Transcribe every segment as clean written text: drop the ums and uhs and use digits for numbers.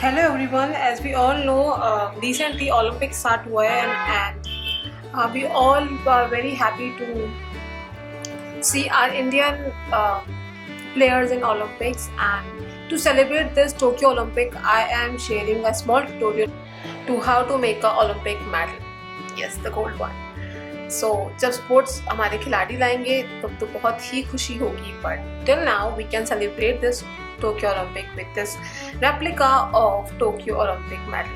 Hello everyone. As we all know, recently Olympics start हुआ है and we all are very happy to see our Indian players in Olympics. And to celebrate this Tokyo Olympic, I am sharing a small tutorial to how to make a Olympic medal. Yes, the gold one. So जब sports हमारे खिलाड़ी लाएंगे तब तो बहुत ही खुशी होगी, but till now we can celebrate this Tokyo Olympic with this replica of Tokyo Olympic medal.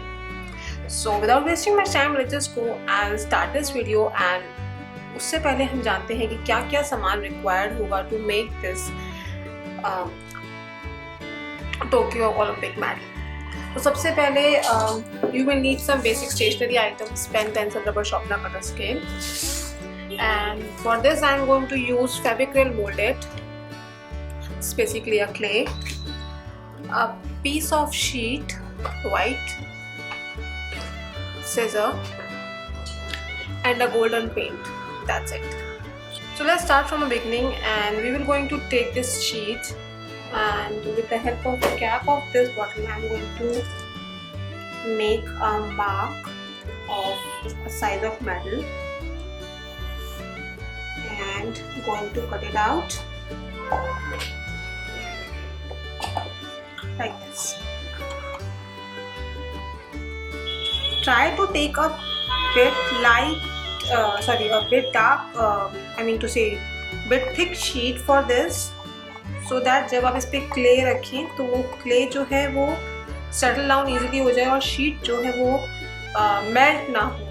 So without wasting much time, let's just go and start this video. And उससे पहले हम जानते हैं कि क्या क्या सामान required होगा to make this Tokyo Olympic medal. तो सबसे पहले you will need some basic stationery items: pen, pencil, rubber, sharpener, cutter, scale. And for this I am going to use Fevicryl molded. It's basically a clay, a piece of sheet white, scissor, and a golden paint. That's it. So let's start from the beginning, and we will going to take this sheet, and with the help of the cap of this bottle I am going to make a mark of a size of medal and going to cut it out like this. Try to take a bit light, a bit dark, I mean to say bit thick sheet for this, so that जब आप इस पे clay रखें तो वो clay जो है वो सेटल डाउन इजीली हो जाए और शीट जो है वो मेल्ट ना हो.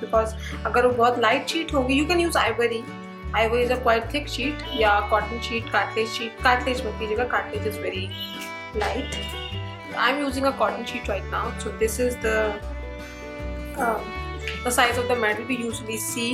बिकॉज अगर वो बहुत लाइट शीट होगी, you can use Ivory. Ivory is a quite thick sheet, या कॉटन शीट, कार्टलेज मत कीजिएगा, cartilage is very light. I am using a cotton sheet right now. So this is the size of the medal we usually see